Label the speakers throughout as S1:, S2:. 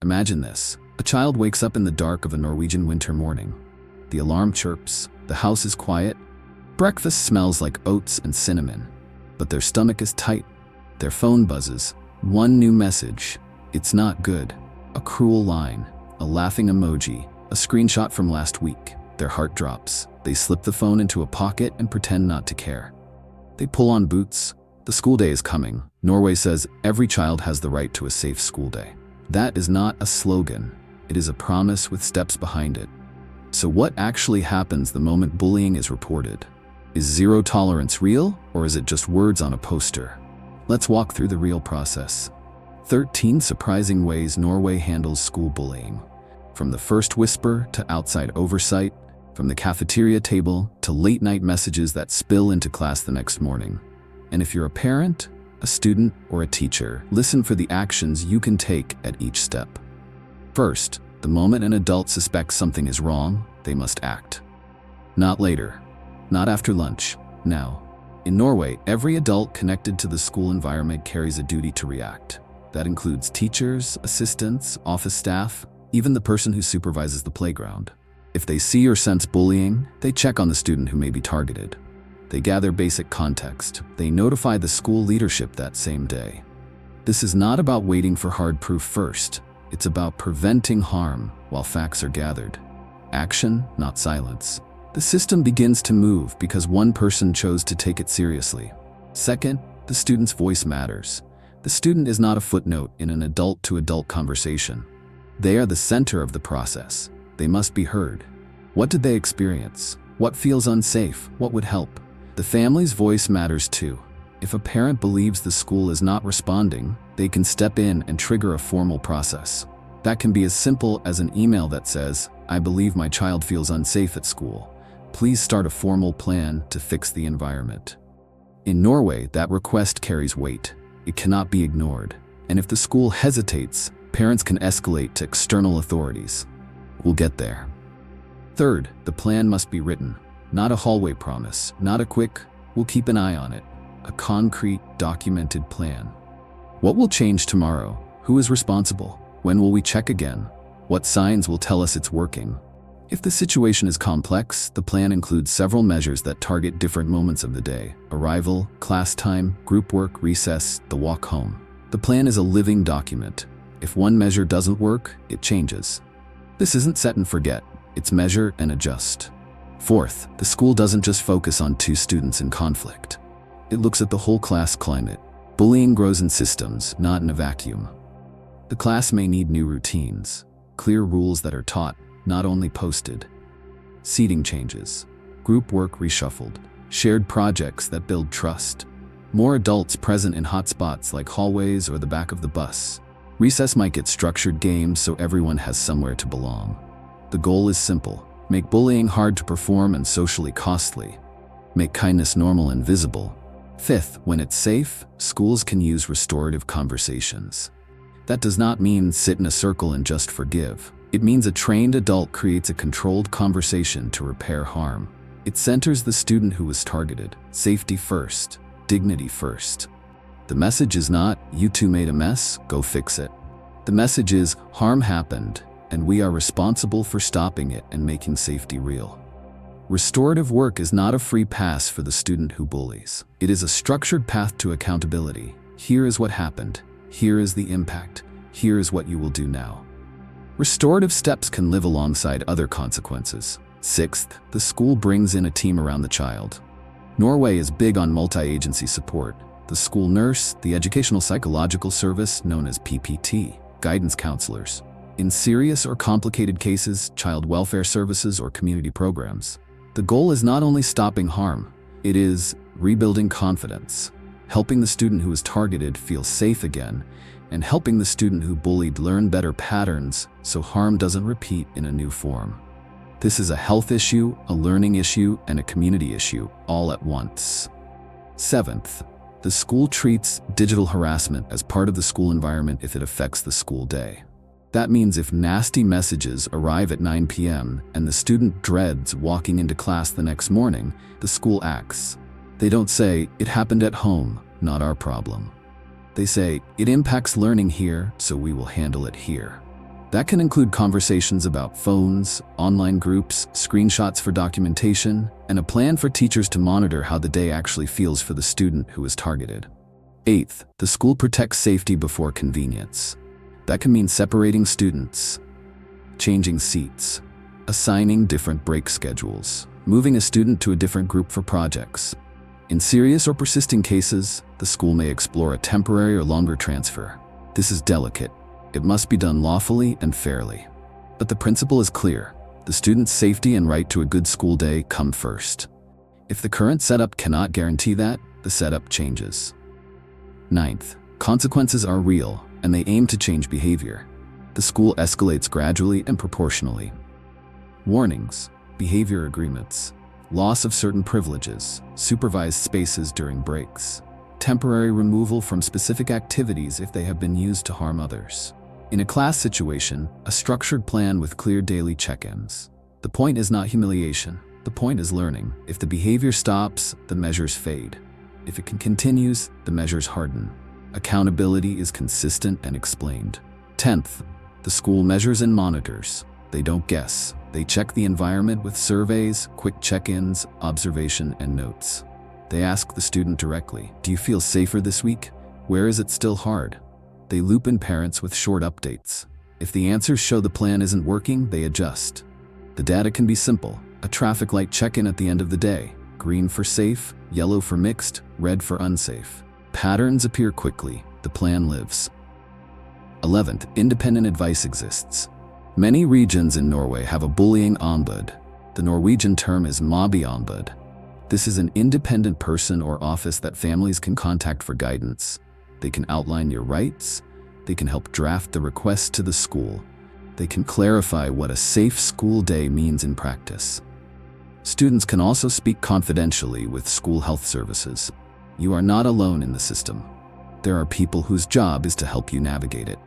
S1: Imagine this. A child wakes up in the dark of a Norwegian winter morning. The alarm chirps, the house is quiet, breakfast smells like oats and cinnamon, but their stomach is tight. Their phone buzzes. One new message. It's not good. A cruel line. A laughing emoji. A screenshot from last week. Their heart drops. They slip the phone into a pocket and pretend not to care. They pull on boots. The school day is coming. Norway says every child has the right to a safe school day. That is not a slogan. It is a promise with steps behind it. So what actually happens the moment bullying is reported? Is zero tolerance real, or is it just words on a poster? Let's walk through the real process. 13 surprising ways Norway handles school bullying. From the first whisper to outside oversight, from the cafeteria table to late-night messages that spill into class the next morning. And if you're a parent, a student, or a teacher, listen for the actions you can take at each step. First, the moment an adult suspects something is wrong, they must act. Not later. Not after lunch. Now. In Norway, every adult connected to the school environment carries a duty to react. That includes teachers, assistants, office staff, even the person who supervises the playground. If they see or sense bullying, they check on the student who may be targeted. They gather basic context. They notify the school leadership that same day. This is not about waiting for hard proof first. It's about preventing harm while facts are gathered. Action, not silence. The system begins to move because one person chose to take it seriously. Second, the student's voice matters. The student is not a footnote in an adult-to-adult conversation. They are the center of the process. They must be heard. What did they experience? What feels unsafe? What would help? The family's voice matters too. If a parent believes the school is not responding, they can step in and trigger a formal process. That can be as simple as an email that says, "I believe my child feels unsafe at school. Please start a formal plan to fix the environment." In Norway, that request carries weight. It cannot be ignored. And if the school hesitates, parents can escalate to external authorities. We'll get there. Third, the plan must be written. Not a hallway promise, not a quick, "we'll keep an eye on it." A concrete, documented plan. What will change tomorrow? Who is responsible? When will we check again? What signs will tell us it's working? If the situation is complex, the plan includes several measures that target different moments of the day: arrival, class time, group work, recess, the walk home. The plan is a living document. If one measure doesn't work, it changes. This isn't set and forget. It's measure and adjust. Fourth, the school doesn't just focus on 2 students in conflict. It looks at the whole class climate. Bullying grows in systems, not in a vacuum. The class may need new routines, clear rules that are taught, not only posted. Seating changes, group work reshuffled, shared projects that build trust. More adults present in hotspots like hallways or the back of the bus. Recess might get structured games so everyone has somewhere to belong. The goal is simple: make bullying hard to perform and socially costly. Make kindness normal and visible. Fifth, when it's safe, schools can use restorative conversations. That does not mean sit in a circle and just forgive. It means a trained adult creates a controlled conversation to repair harm. It centers the student who was targeted. Safety first, dignity first. The message is not, "You two made a mess, go fix it." The message is, harm happened, and we are responsible for stopping it and making safety real. Restorative work is not a free pass for the student who bullies. It is a structured path to accountability. Here is what happened. Here is the impact. Here is what you will do now. Restorative steps can live alongside other consequences. Sixth, the school brings in a team around the child. Norway is big on multi-agency support. The school nurse, the educational psychological service known as PPT, guidance counselors. In serious or complicated cases, child welfare services or community programs. The goal is not only stopping harm, it is rebuilding confidence, helping the student who is targeted feel safe again, and helping the student who bullied learn better patterns so harm doesn't repeat in a new form. This is a health issue, a learning issue, and a community issue, all at once. Seventh, the school treats digital harassment as part of the school environment if it affects the school day. That means if nasty messages arrive at 9 p.m. and the student dreads walking into class the next morning, the school acts. They don't say, "It happened at home, not our problem." They say, "It impacts learning here, so we will handle it here." That can include conversations about phones, online groups, screenshots for documentation, and a plan for teachers to monitor how the day actually feels for the student who is targeted. 8th, the school protects safety before convenience. That can mean separating students, changing seats, assigning different break schedules, moving a student to a different group for projects. In serious or persisting cases, the school may explore a temporary or longer transfer. This is delicate. It must be done lawfully and fairly. But the principle is clear. The student's safety and right to a good school day come first. If the current setup cannot guarantee that, the setup changes. 9th, consequences are real, and they aim to change behavior. The school escalates gradually and proportionally. Warnings, behavior agreements, loss of certain privileges, supervised spaces during breaks, temporary removal from specific activities if they have been used to harm others. In a class situation, a structured plan with clear daily check-ins. The point is not humiliation. The point is learning. If the behavior stops, the measures fade. If it continues, the measures harden. Accountability is consistent and explained. 10th, the school measures and monitors. They don't guess. They check the environment with surveys, quick check-ins, observation, and notes. They ask the student directly, "Do you feel safer this week? Where is it still hard?" They loop in parents with short updates. If the answers show the plan isn't working, they adjust. The data can be simple. A traffic light check-in at the end of the day. Green for safe, yellow for mixed, red for unsafe. Patterns appear quickly. The plan lives. 11th, independent advice exists. Many regions in Norway have a bullying ombud. The Norwegian term is ombud. This is an independent person or office that families can contact for guidance. They can outline your rights. They can help draft the request to the school. They can clarify what a safe school day means in practice. Students can also speak confidentially with school health services. You are not alone in the system. There are people whose job is to help you navigate it.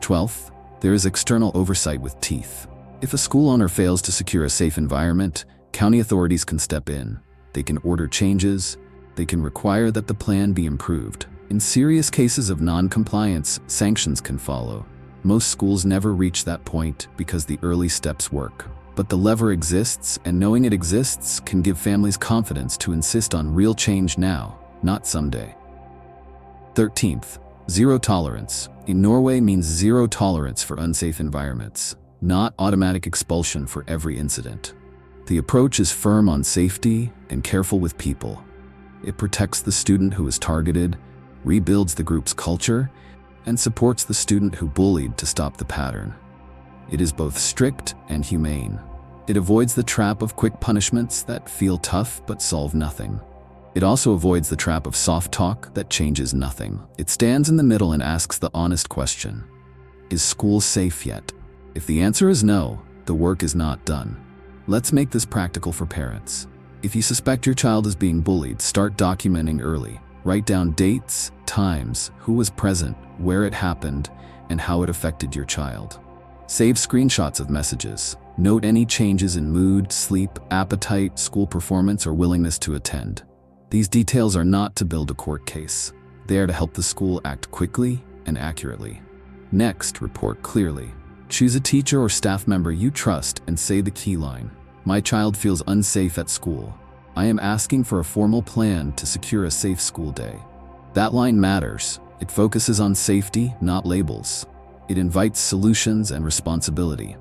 S1: 12th, there is external oversight with teeth. If a school owner fails to secure a safe environment, county authorities can step in. They can order changes. They can require that the plan be improved. In serious cases of non-compliance, sanctions can follow. Most schools never reach that point because the early steps work. But the lever exists, and knowing it exists can give families confidence to insist on real change now, not someday. 13th, zero tolerance. In Norway means zero tolerance for unsafe environments, not automatic expulsion for every incident. The approach is firm on safety and careful with people. It protects the student who is targeted, rebuilds the group's culture, and supports the student who bullied to stop the pattern. It is both strict and humane. It avoids the trap of quick punishments that feel tough but solve nothing. It also avoids the trap of soft talk that changes nothing. It stands in the middle and asks the honest question: is school safe yet? If the answer is no, the work is not done. Let's make this practical for parents. If you suspect your child is being bullied, start documenting early. Write down dates, times, who was present, where it happened, and how it affected your child. Save screenshots of messages. Note any changes in mood, sleep, appetite, school performance, or willingness to attend. These details are not to build a court case. They are to help the school act quickly and accurately. Next, report clearly. Choose a teacher or staff member you trust and say the key line: "My child feels unsafe at school. I am asking for a formal plan to secure a safe school day." That line matters. It focuses on safety, not labels. It invites solutions and responsibility.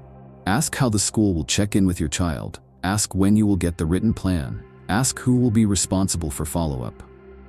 S1: Ask how the school will check in with your child. Ask when you will get the written plan. Ask who will be responsible for follow-up.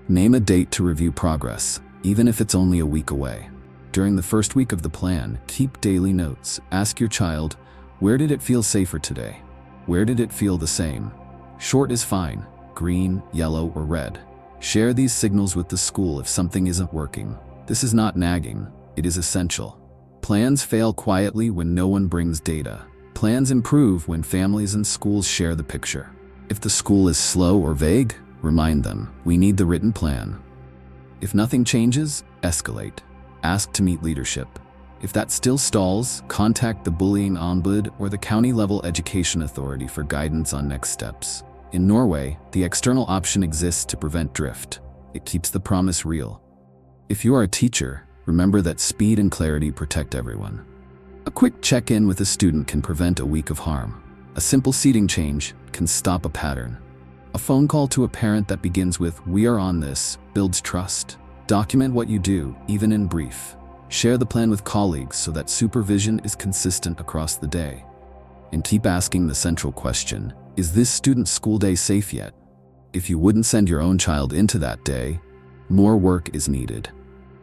S1: Name a date to review progress, even if it's only a week away. During the first week of the plan, keep daily notes. Ask your child, where did it feel safer today? Where did it feel the same? Short is fine, green, yellow, or red. Share these signals with the school if something isn't working. This is not nagging, it is essential. Plans fail quietly when no one brings data. Plans improve when families and schools share the picture. If the school is slow or vague, remind them, we need the written plan. If nothing changes, escalate. Ask to meet leadership. If that still stalls, contact the bullying ombud or the county-level education authority for guidance on next steps. In Norway, the external option exists to prevent drift. It keeps the promise real. If you are a teacher, remember that speed and clarity protect everyone. A quick check-in with a student can prevent a week of harm. A simple seating change can stop a pattern. A phone call to a parent that begins with "We are on this" builds trust. Document what you do, even in brief. Share the plan with colleagues so that supervision is consistent across the day. And keep asking the central question: is this student's school day safe yet? If you wouldn't send your own child into that day, more work is needed.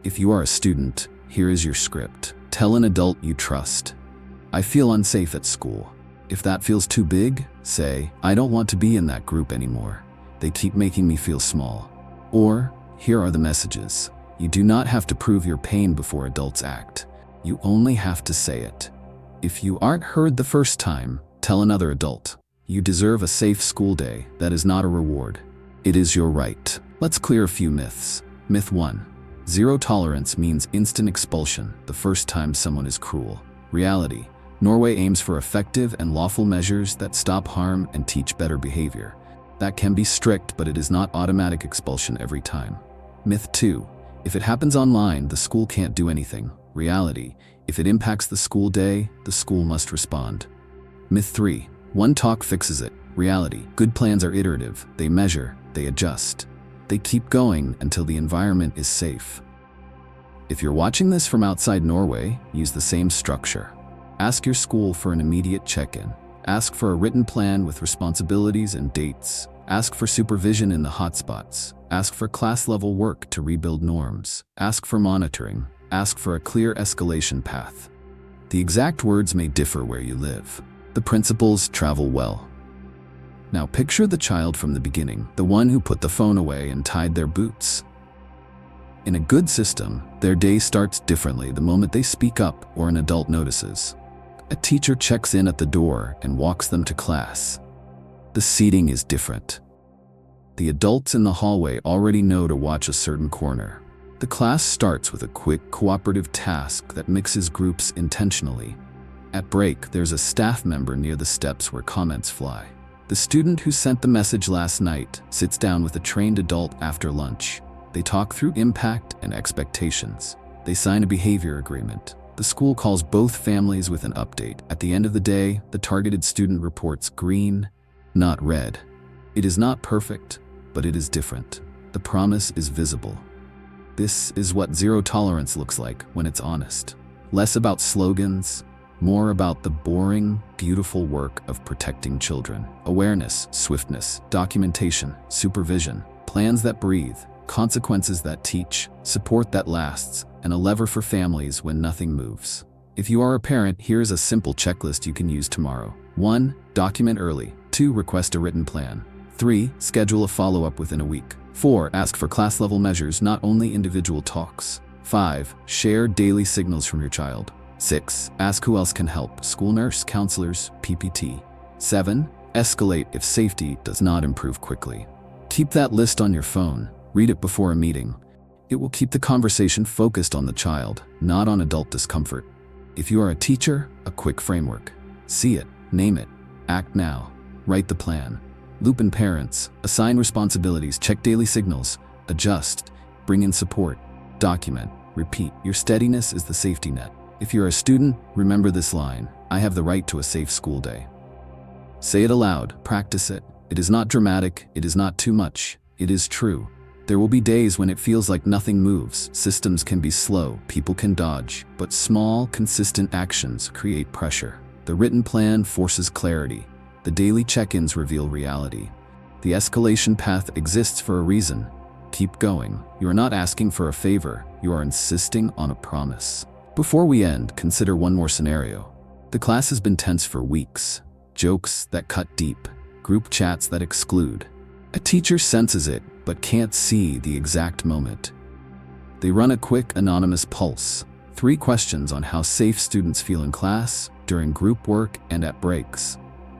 S1: If you are a student, here is your script. Tell an adult you trust: I feel unsafe at school. If that feels too big, say, I don't want to be in that group anymore. They keep making me feel small. Or, here are the messages. You do not have to prove your pain before adults act. You only have to say it. If you aren't heard the first time, tell another adult. You deserve a safe school day. That is not a reward. It is your right. Let's clear a few myths. Myth 1. Zero tolerance means instant expulsion the first time someone is cruel. Reality. Norway aims for effective and lawful measures that stop harm and teach better behavior. That can be strict, but it is not automatic expulsion every time. Myth 2. If it happens online, the school can't do anything. Reality. If it impacts the school day, the school must respond. Myth 3. One talk fixes it. Reality. Good plans are iterative. They measure, they adjust. They keep going until the environment is safe. If you're watching this from outside Norway, use the same structure. Ask your school for an immediate check-in. Ask for a written plan with responsibilities and dates. Ask for supervision in the hotspots. Ask for class-level work to rebuild norms. Ask for monitoring. Ask for a clear escalation path. The exact words may differ where you live. The principles travel well. Now picture the child from the beginning, the one who put the phone away and tied their boots. In a good system, their day starts differently the moment they speak up or an adult notices. A teacher checks in at the door and walks them to class. The seating is different. The adults in the hallway already know to watch a certain corner. The class starts with a quick, cooperative task that mixes groups intentionally. At break, there's a staff member near the steps where comments fly. The student who sent the message last night sits down with a trained adult after lunch. They talk through impact and expectations. They sign a behavior agreement. The school calls both families with an update. At the end of the day, the targeted student reports green, not red. It is not perfect, but it is different. The promise is visible. This is what zero tolerance looks like when it's honest. Less about slogans, more about the boring, beautiful work of protecting children. Awareness, swiftness, documentation, supervision, plans that breathe, consequences that teach, support that lasts, and a lever for families when nothing moves. If you are a parent, here's a simple checklist you can use tomorrow. 1. Document early. 2. Request a written plan. 3. Schedule a follow-up within a week. 4. Ask for class-level measures, not only individual talks. 5. Share daily signals from your child. 6. Ask who else can help. School nurse, counselors, PPT. 7. Escalate if safety does not improve quickly. Keep that list on your phone. Read it before a meeting. It will keep the conversation focused on the child, not on adult discomfort. If you are a teacher, a quick framework. See it, name it, act now, write the plan. Loop in parents, assign responsibilities, check daily signals, adjust, bring in support, document, repeat. Your steadiness is the safety net. If you're a student, remember this line: I have the right to a safe school day. Say it aloud, practice it. It is not dramatic, it is not too much, it is true. There will be days when it feels like nothing moves. Systems can be slow, people can dodge, but small, consistent actions create pressure. The written plan forces clarity. The daily check-ins reveal reality. The escalation path exists for a reason. Keep going. You are not asking for a favor, you are insisting on a promise. Before we end, consider one more scenario. The class has been tense for weeks. Jokes that cut deep, group chats that exclude. A teacher senses it, but can't see the exact moment. They run a quick, anonymous pulse. 3 questions on how safe students feel in class, during group work, and at breaks.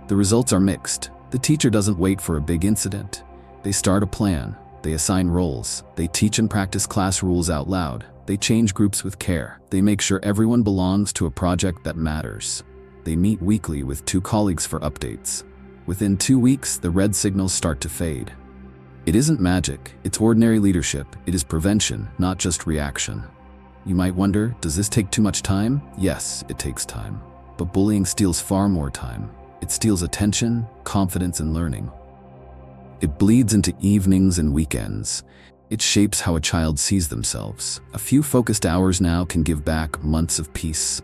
S1: The results are mixed. The teacher doesn't wait for a big incident. They start a plan. They assign roles. They teach and practice class rules out loud. They change groups with care. They make sure everyone belongs to a project that matters. They meet weekly with 2 colleagues for updates. Within 2 weeks, the red signals start to fade. It isn't magic, it's ordinary leadership. It is prevention, not just reaction. You might wonder, does this take too much time? Yes, it takes time. But bullying steals far more time. It steals attention, confidence, and learning. It bleeds into evenings and weekends. It shapes how a child sees themselves. A few focused hours now can give back months of peace.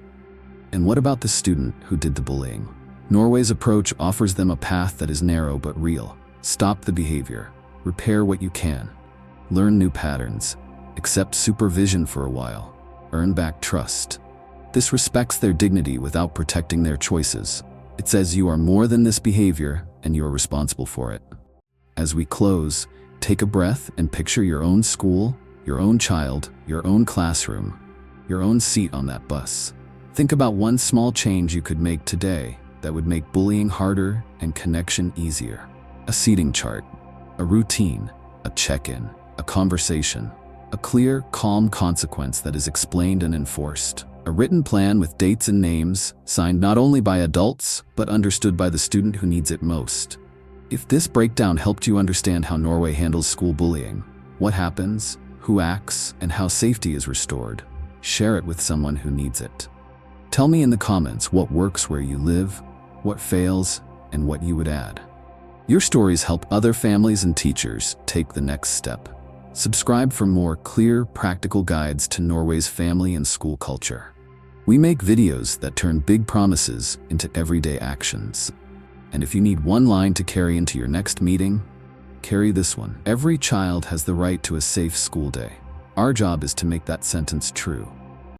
S1: And what about the student who did the bullying? Norway's approach offers them a path that is narrow but real. Stop the behavior. Repair what you can. Learn new patterns. Accept supervision for a while. Earn back trust. This respects their dignity without protecting their choices. It says you are more than this behavior and you are responsible for it. As we close, take a breath and picture your own school, your own child, your own classroom, your own seat on that bus. Think about one small change you could make today that would make bullying harder and connection easier. A seating chart, a routine, a check-in, a conversation, a clear, calm consequence that is explained and enforced. A written plan with dates and names, signed not only by adults, but understood by the student who needs it most. If this breakdown helped you understand how Norway handles school bullying, what happens, who acts, and how safety is restored, share it with someone who needs it. Tell me in the comments what works where you live, what fails, and what you would add. Your stories help other families and teachers take the next step. Subscribe for more clear, practical guides to Norway's family and school culture. We make videos that turn big promises into everyday actions. And if you need one line to carry into your next meeting, carry this one. Every child has the right to a safe school day. Our job is to make that sentence true.